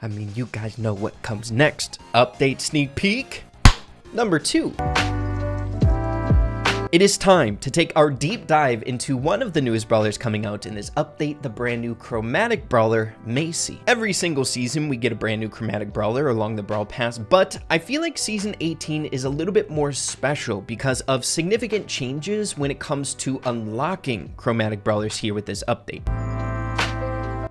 I mean, you guys know what comes next. Update sneak peek number 2. It is time to take our deep dive into one of the newest brawlers coming out in this update, the brand new chromatic brawler, Maisie. Every single season we get a brand new chromatic brawler along the Brawl Pass, but I feel like season 18 is a little bit more special because of significant changes when it comes to unlocking chromatic brawlers here with this update.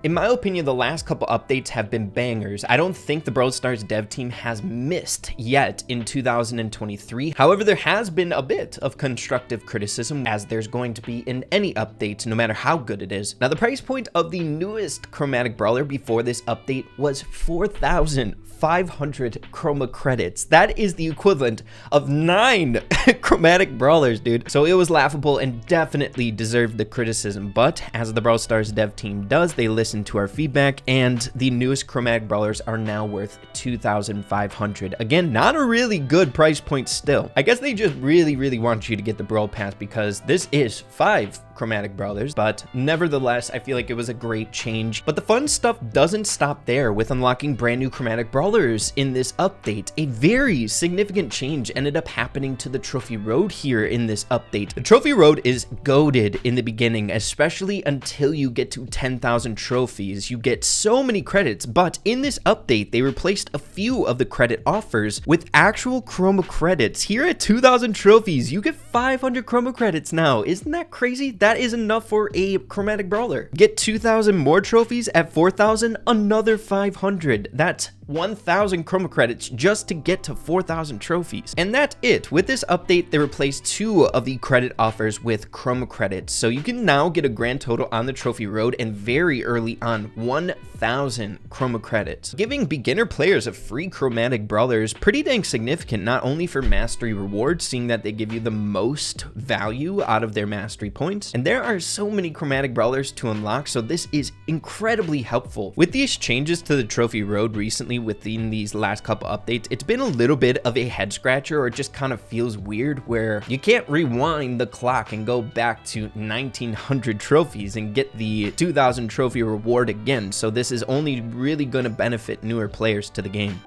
In my opinion, the last couple updates have been bangers. I don't think the Brawl Stars dev team has missed yet in 2023. However, there has been a bit of constructive criticism, as there's going to be in any update, no matter how good it is. Now, the price point of the newest chromatic brawler before this update was 4,500 chroma credits. That is the equivalent of 9 chromatic brawlers, dude. So it was laughable and definitely deserved the criticism. But as the Brawl Stars dev team does, they listen to our feedback, and the newest chromatic brawlers are now worth 2,500. Again, not a really good price point still. I guess they just really want you to get the Brawl Pass because this is 5 chromatic brawlers, but nevertheless, I feel like it was a great change. But the fun stuff doesn't stop there with unlocking brand new chromatic brawlers in this update. A very significant change ended up happening to the trophy road here in this update. The trophy road is goated in the beginning, especially until you get to 10,000 trophies. You get so many credits, but in this update, they replaced a few of the credit offers with actual chroma credits. Here at 2,000 trophies, you get 500 chroma credits now. Isn't that crazy? That is enough for a chromatic brawler. Get 2,000 more trophies at 4,000, another 500. That's 1,000 chroma credits just to get to 4,000 trophies. And that's it. With this update, they replaced 2 of the credit offers with chroma credits. So you can now get a grand total on the trophy road and very early on 1,000 chroma credits. Giving beginner players a free chromatic brawler is pretty dang significant, not only for mastery rewards, seeing that they give you the most value out of their mastery points. And there are so many chromatic brawlers to unlock, so this is incredibly helpful. With these changes to the trophy road recently, within these last couple updates, it's been a little bit of a head scratcher, or it just kind of feels weird where you can't rewind the clock and go back to 1,900 trophies and get the 2,000 trophy reward again. So this is only really going to benefit newer players to the game.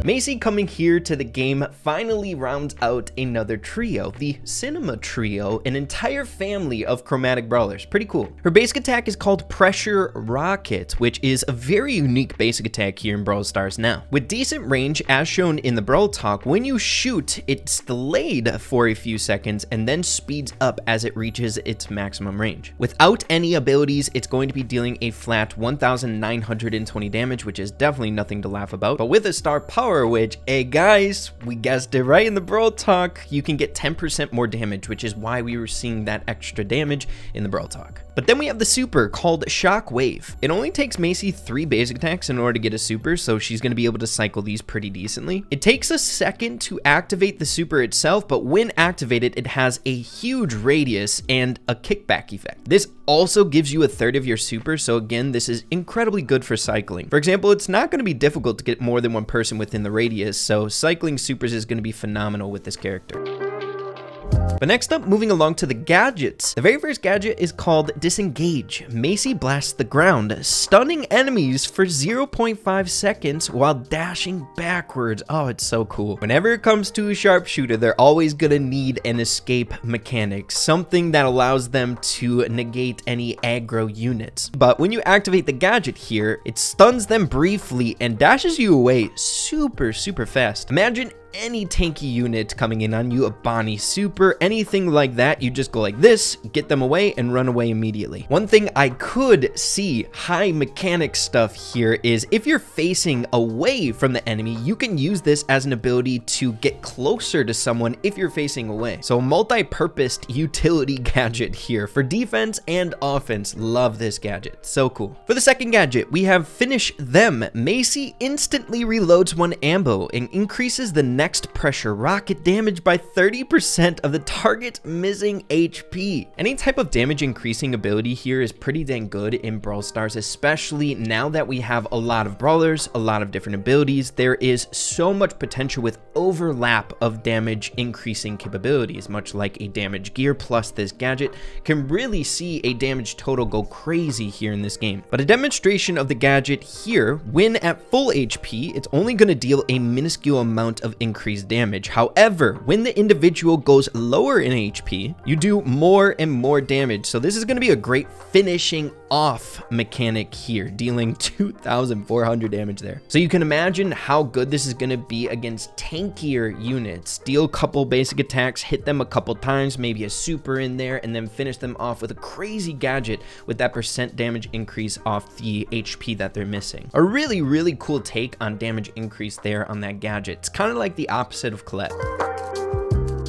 Maisie coming here to the game finally rounds out another trio, the Cinema Trio, an entire family of chromatic brawlers. Pretty cool. Her basic attack is called Pressure Rocket, which is a very unique basic attack here in Brawl Stars now. With decent range, as shown in the Brawl Talk, when you shoot, it's delayed for a few seconds and then speeds up as it reaches its maximum range. Without any abilities, it's going to be dealing a flat 1,920 damage, which is definitely nothing to laugh about. But with a star power, which, hey guys, we guessed it right in the Brawl Talk, you can get 10% more damage, which is why we were seeing that extra damage in the Brawl Talk. But then we have the super called Shockwave. It only takes Maisie 3 basic attacks in order to get a super, so she's going to be able to cycle these pretty decently. It takes a second to activate the super itself, but when activated, it has a huge radius and a kickback effect. This also gives you a third of your super, so again, this is incredibly good for cycling. For example, it's not going to be difficult to get more than one person within the radius, so cycling supers is going to be phenomenal with this character. But next up, moving along to the gadgets. The very first gadget is called Disengage. Maisie blasts the ground, stunning enemies for 0.5 seconds while dashing backwards. Oh, it's so cool. Whenever it comes to a sharpshooter, they're always gonna need an escape mechanic, something that allows them to negate any aggro units. But when you activate the gadget here, it stuns them briefly and dashes you away super fast. Imagine any tanky unit coming in on you, a Bonnie super, anything like that, you just go like this, get them away, and run away immediately. One thing I could see high mechanic stuff here is if you're facing away from the enemy, you can use this as an ability to get closer to someone if you're facing away. So a multi-purposed utility gadget here for defense and offense. Love this gadget. So cool. For the second gadget, we have Finish Them. Maisie instantly reloads one ammo and increases the next next pressure rocket damage by 30% of the target's missing HP. Any type of damage increasing ability here is pretty dang good in Brawl Stars, especially now that we have a lot of brawlers, a lot of different abilities. There is so much potential with overlap of damage increasing capabilities, much like a damage gear plus this gadget can really see a damage total go crazy here in this game. But a demonstration of the gadget here, when at full HP, it's only going to deal a minuscule amount of increased damage. However, when the individual goes lower in HP, you do more and more damage. So this is going to be a great finishing off mechanic here, dealing 2,400 damage there. So you can imagine how good this is going to be against tankier units. Deal a couple basic attacks, hit them a couple times, maybe a super in there, and then finish them off with a crazy gadget with that percent damage increase off the HP that they're missing. A really, really cool take on damage increase there on that gadget. It's kind of like the opposite of Colette.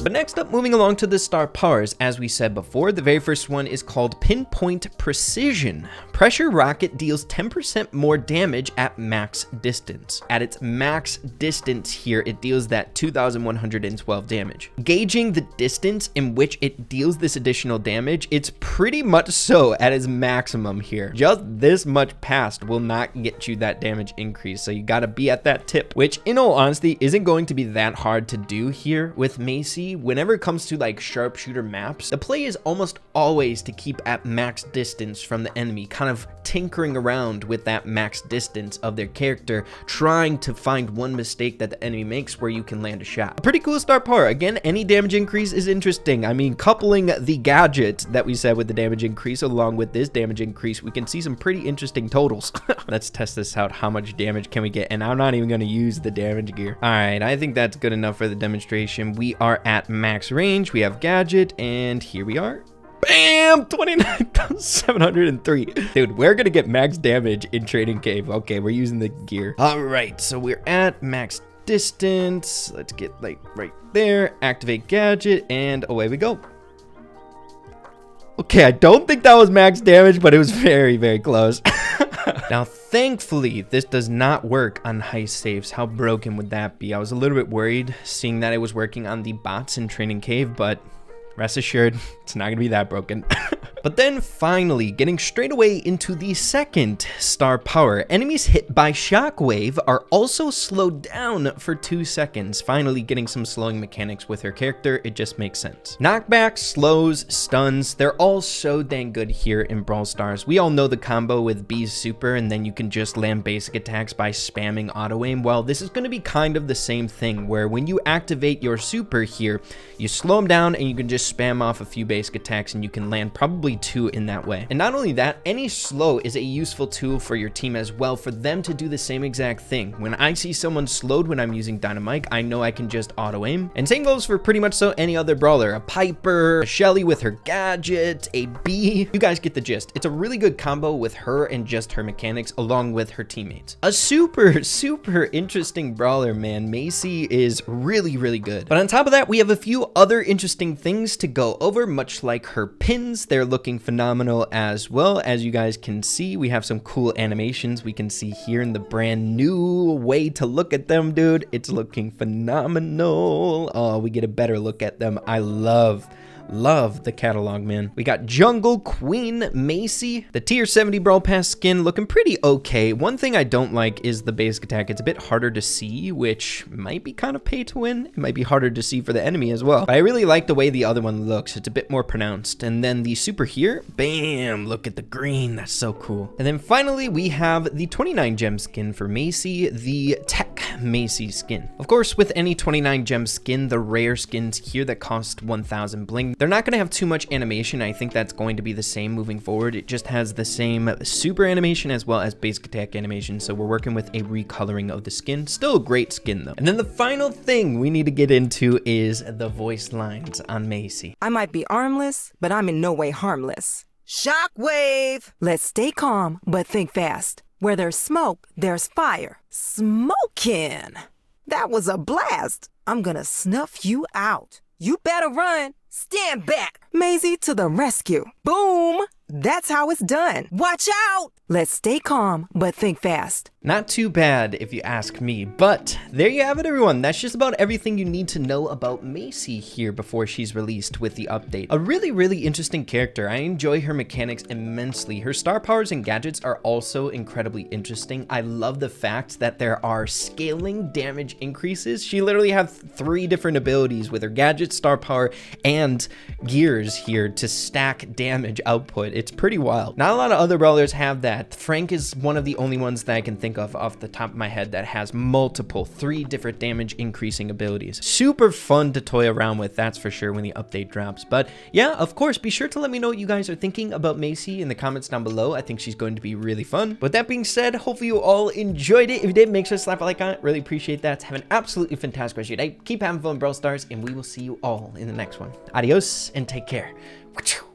But next up, moving along to the star powers, as we said before, the very first one is called Pinpoint Precision. Pressure Rocket deals 10% more damage at max distance. At its max distance here, it deals that 2,112 damage. Gauging the distance in which it deals this additional damage, it's pretty much so at its maximum here. Just this much past will not get you that damage increase, so you gotta be at that tip, which in all honesty isn't going to be that hard to do here with Maisie. Whenever it comes to like sharpshooter maps, the play is almost always to keep at max distance from the enemy, kind of tinkering around with that max distance of their character, trying to find one mistake that the enemy makes where you can land a shot. A pretty cool star power. Again, any damage increase is interesting. I mean, coupling the gadget that we said with the damage increase along with this damage increase, we can see some pretty interesting totals. Let's test this out. How much damage can we get? And I'm not even going to use the damage gear. All right, I think that's good enough for the demonstration. We are at max range. We have gadget, and here we are. Bam! 29,703. Dude, we're gonna get max damage in Training Cave. Okay, we're using the gear. All right, so we're at max distance. Let's get like right there. Activate gadget, and away we go. Okay, I don't think that was max damage, but it was very, very close. Now, thankfully, this does not work on heist saves. How broken would that be? I was a little bit worried seeing that it was working on the bots in Training Cave, but rest assured, it's not gonna be that broken. But then finally, getting straight away into the second star power, enemies hit by shockwave are also slowed down for 2 seconds. Finally getting some slowing mechanics with her character, it just makes sense. Knockback, slows, stuns, they're all so dang good here in Brawl Stars. We all know the combo with B's super, and then you can just land basic attacks by spamming auto aim. Well, this is gonna be kind of the same thing, where when you activate your super here, you slow them down and you can just spam off a few basic attacks and you can land probably 2 in that way. And not only that, any slow is a useful tool for your team as well, for them to do the same exact thing. When I see someone slowed when I'm using Dynamite, I know I can just auto aim. And same goes for pretty much so any other brawler, a Piper, a Shelly with her gadget, a B. You guys get the gist. It's a really good combo with her and just her mechanics along with her teammates. A super, super interesting brawler, man. Maisie is really, really good. But on top of that, we have a few other interesting things to go over, much like her pins. They're looking phenomenal as well. As you guys can see, we have some cool animations we can see here in the brand new way to look at them, dude. It's looking phenomenal. Oh, we get a better look at them. I love the catalog, man. We got Jungle Queen Maisie. The tier 70 Brawl Pass skin looking pretty okay. One thing I don't like is the basic attack. It's a bit harder to see, which might be kind of pay to win. It might be harder to see for the enemy as well. But I really like the way the other one looks. It's a bit more pronounced. And then the super here, bam, look at the green. That's so cool. And then finally, we have the 29 gem skin for Maisie, the Tech Maisie skin. Of course, with any 29 gem skin, the rare skins here that cost 1,000 bling, they're not going to have too much animation. I think that's going to be the same moving forward. It just has the same super animation as well as basic attack animation. So we're working with a recoloring of the skin. Still a great skin though. And then the final thing we need to get into is the voice lines on Maisie. I might be armless, but I'm in no way harmless. Shockwave! Let's stay calm, but think fast. Where there's smoke, there's fire. Smokin'! That was a blast. I'm gonna snuff you out. You better run. Stand back! Maisie to the rescue. Boom! That's how it's done. Watch out! Let's stay calm, but think fast. Not too bad if you ask me, but there you have it, everyone. That's just about everything you need to know about Maisie here before she's released with the update. A really, really interesting character. I enjoy her mechanics immensely. Her star powers and gadgets are also incredibly interesting. I love the fact that there are scaling damage increases. She literally has 3 different abilities with her gadget, star power, and gears here to stack damage output. It's pretty wild. Not a lot of other brawlers have that. Frank is one of the only ones that I can think of off the top of my head that has multiple 3 different damage increasing abilities. Super fun to toy around with, that's for sure, when the update drops. But yeah, of course, be sure to let me know what you guys are thinking about Maisie in the comments down below. I think she's going to be really fun. With that being said, hopefully you all enjoyed it. If you did, make sure to slap a like on it. Really appreciate that. Have an absolutely fantastic rest of your day. Keep having fun, Brawl Stars, and we will see you all in the next one. Adios and take care.